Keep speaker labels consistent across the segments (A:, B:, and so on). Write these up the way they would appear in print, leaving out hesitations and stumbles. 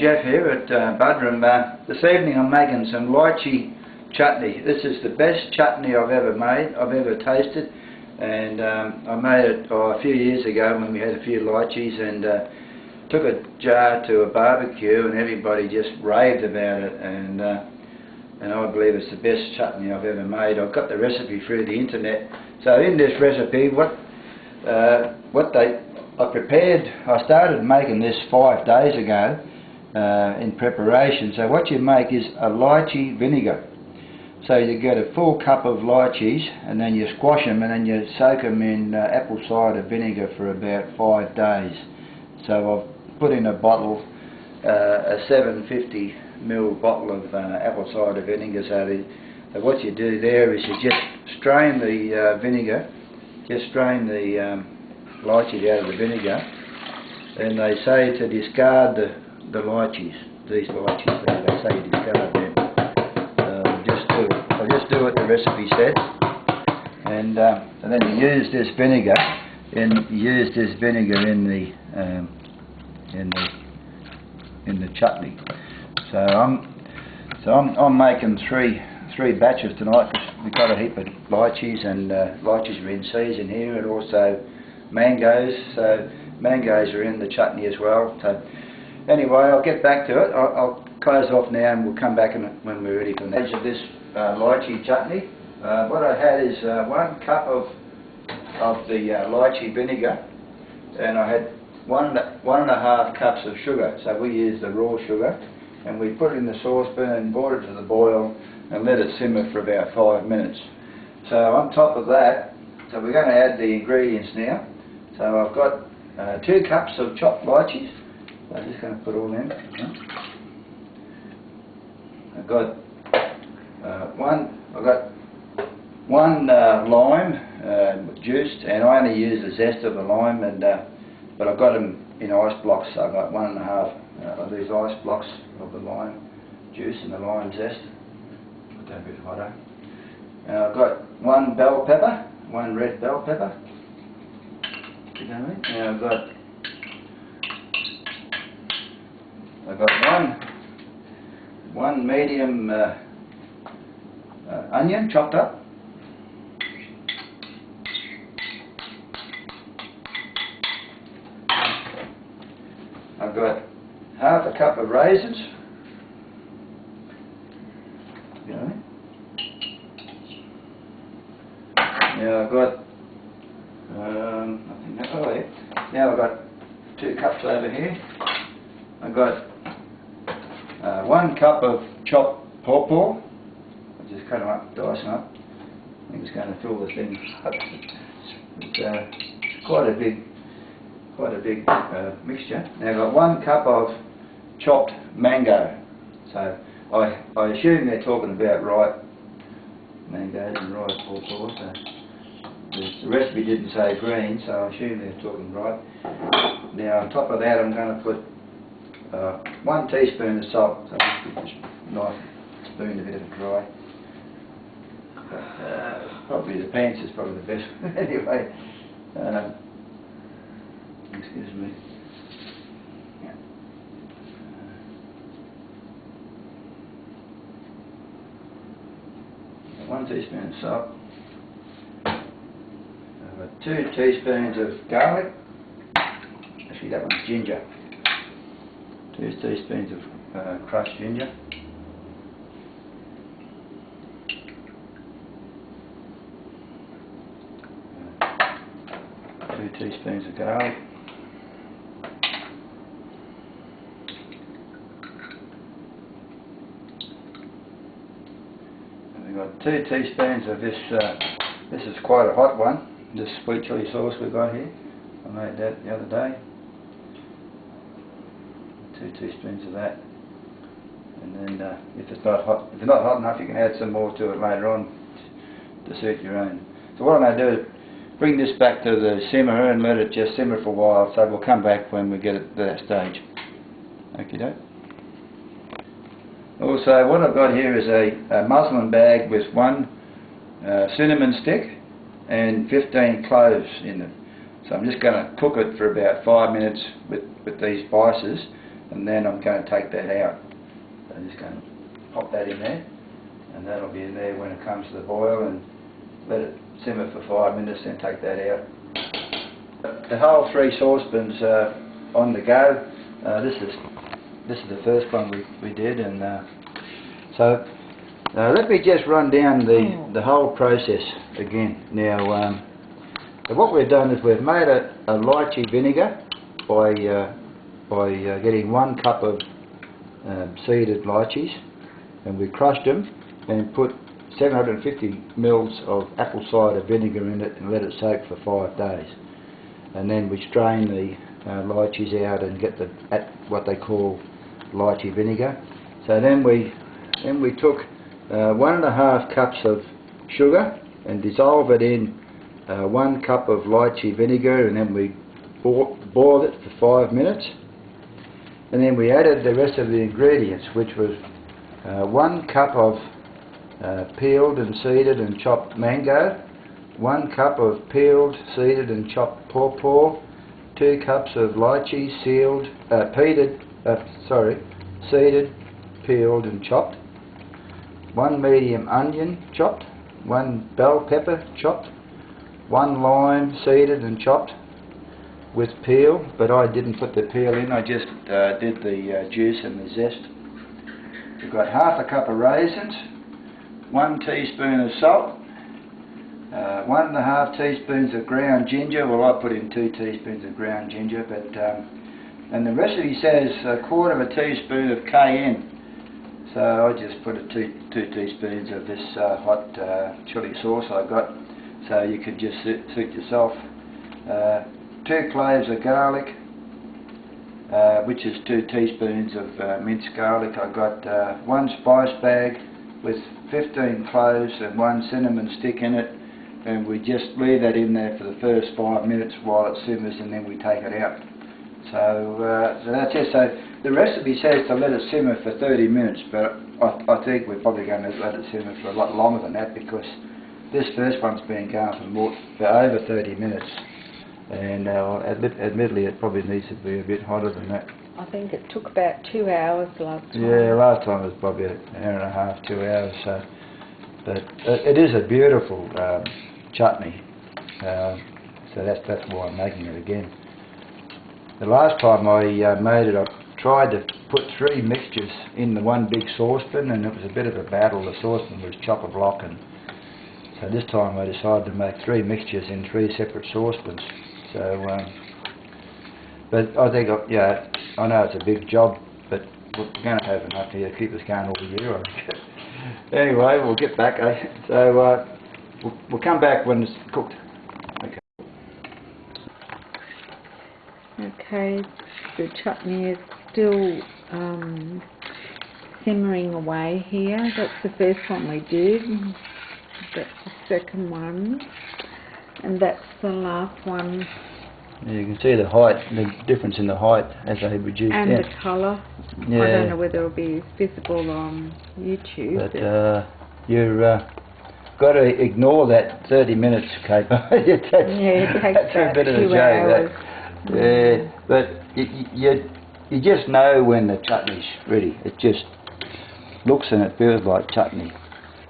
A: Jeff here at Budrum. This evening I'm making some lychee chutney. This is the best chutney I've ever made, I've ever tasted, and I made it a few years ago when we had a few lychees, and took a jar to a barbecue and everybody just raved about it, and I believe it's the best chutney I've ever made. I've got the recipe through the internet. So in this recipe, I started making this 5 days ago in preparation. So what you make is a lychee vinegar. So you get a full cup of lychees and then you squash them and then you soak them in apple cider vinegar for about 5 days. So I've put in a bottle, a 750ml bottle of apple cider vinegar. So what you do there is you just strain the vinegar, just strain the lychee out of the vinegar, and they say to discard the lychees, these lychees there, they say you discard them. I'll just do what the recipe said, and then you use this vinegar, in the chutney. So I'm making three batches tonight, because we've got a heap of lychees, and lychees are in season here, and also mangoes. So mangoes are in the chutney as well. So anyway, I'll get back to it. I'll close off now, and we'll come back when we're ready for the next of this lychee chutney. What I had is 1 cup of the lychee vinegar, and I had 1.5 cups of sugar. So we use the raw sugar, and we put it in the saucepan and brought it to the boil and let it simmer for about 5 minutes. So on top of that, so we're going to add the ingredients now. So I've got 2 cups of chopped lychees. So I'm just going to put all in. I've got one lime juiced, and I only use the zest of the lime, and but I've got them in ice blocks. So I've got 1.5 of these ice blocks of the lime juice and the lime zest. Put that a bit hotter. I've got 1 bell pepper, 1 red bell pepper. Now I've got one medium onion chopped up. I've got 1/2 cup of raisins. Now I've got now I've got 2 cups over here. I've got 1 cup of chopped pawpaw. I'll just cut them up, dice them up. I think it's going to fill the thing up. It's quite a big mixture. Now I've got 1 cup of chopped mango. So I assume they're talking about ripe mangoes and ripe pawpaw. So the recipe didn't say green, so I assume they're talking ripe. Now on top of that, I'm going to put 1 teaspoon of salt. So just give this knife spoon a bit of a dry. Probably the pants is probably the best. Anyway, excuse me. 1 teaspoon of salt. I've got 2 teaspoons of garlic. Actually, that one's ginger. 2 teaspoons of crushed ginger. 2 teaspoons of garlic. And we've got 2 teaspoons of this. This is quite a hot one. This sweet chili sauce we've got here. I made that the other day. 2 teaspoons of that, and then if it's not hot enough, you can add some more to it later on to suit your own. So what I'm going to do is bring this back to the simmer and let it just simmer for a while. So we'll come back when we get it to that stage. Okay, doke. Also, what I've got here is a muslin bag with 1 cinnamon stick and 15 cloves in it. So I'm just going to cook it for about 5 minutes with these spices, and then I'm going to take that out. So I'm just going to pop that in there, and that'll be in there when it comes to the boil, and let it simmer for 5 minutes, then take that out. The whole 3 saucepans on the go. This is the first one we did, and so let me just run down the whole process again. Now, so what we've done is we've made a lychee vinegar by getting 1 cup of seeded lychees, and we crushed them and put 750 mils of apple cider vinegar in it and let it soak for 5 days. And then we strain the lychees out and get what they call lychee vinegar. So then we took 1.5 cups of sugar and dissolve it in 1 cup of lychee vinegar, and then we boiled it for 5 minutes. And then we added the rest of the ingredients, which was 1 cup of peeled and seeded and chopped mango, 1 cup of peeled, seeded and chopped pawpaw, 2 cups of lychee seeded, peeled and chopped, 1 medium onion chopped, 1 bell pepper chopped, 1 lime seeded and chopped with peel, but I didn't put the peel in, I just did the juice and the zest. We've got 1/2 cup of raisins, 1 teaspoon of salt, 1.5 teaspoons of ground ginger. Well, I put in 2 teaspoons of ground ginger, but and the recipe says 1/4 teaspoon of cayenne. So I just put 2 teaspoons of this hot chili sauce I got. So you could just suit yourself. 2 cloves of garlic, which is 2 teaspoons of minced garlic. I got 1 spice bag with 15 cloves and 1 cinnamon stick in it, and we just leave that in there for the first 5 minutes while it simmers, and then we take it out. So that's it. So the recipe says to let it simmer for 30 minutes, but I think we're probably going to let it simmer for a lot longer than that, because this first one's been going for over 30 minutes, and admittedly it probably needs to be a bit hotter than that.
B: I think it took about 2 hours last time.
A: Yeah, last time it was probably 1.5 hours, 2 hours. So, but it is a beautiful chutney. So that's why I'm making it again. The last time I made it, I tried to put 3 mixtures in the 1 big saucepan, and it was a bit of a battle. The saucepan was chock-a-block, and so this time I decided to make 3 mixtures in 3 separate saucepans. So, but I think, yeah, I know it's a big job, but we're going to have enough here to keep us going all year, I think. Anyway, we'll get back. So we'll come back when it's cooked. Okay.
B: Okay, the chutney is still simmering away here. That's the first one we did. That's the second one, and that's the last one.
A: Yeah, you can see the height, the difference in the height as they reduce
B: and
A: down.
B: the colour.
A: Yeah.
B: I don't know whether it'll be visible on YouTube.
A: But you've got to ignore that 30 minutes, Kate.
B: It takes
A: that's
B: about
A: a bit of a
B: 2
A: joke.
B: hours.
A: Yeah, but you just know when the chutney's ready. It just looks and it feels like chutney.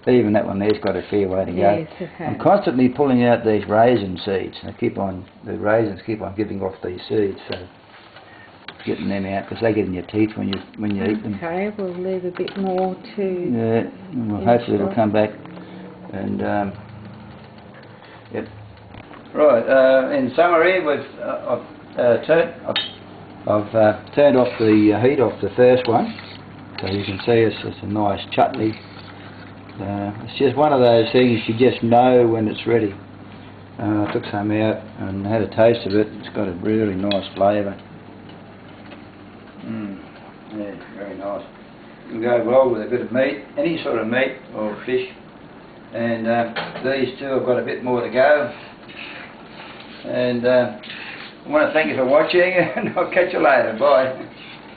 A: Even that one there's got a fair way to go.
B: Yes, it has.
A: I'm constantly pulling out these raisin seeds. The raisins keep on giving off these seeds, so getting them out because they get in your teeth when you eat them.
B: Okay, we'll leave a bit more to.
A: Yeah, well, hopefully it'll come back. And yep. Right. In summary, I've turned off the heat off the first one, so you can see it's a nice chutney. It's just one of those things you just know when it's ready. I took some out and had a taste of it. It's got a really nice flavour. Yeah, very nice. It can go well with a bit of meat, any sort of meat or fish. And these two have got a bit more to go. And I want to thank you for watching, and I'll catch you later. Bye.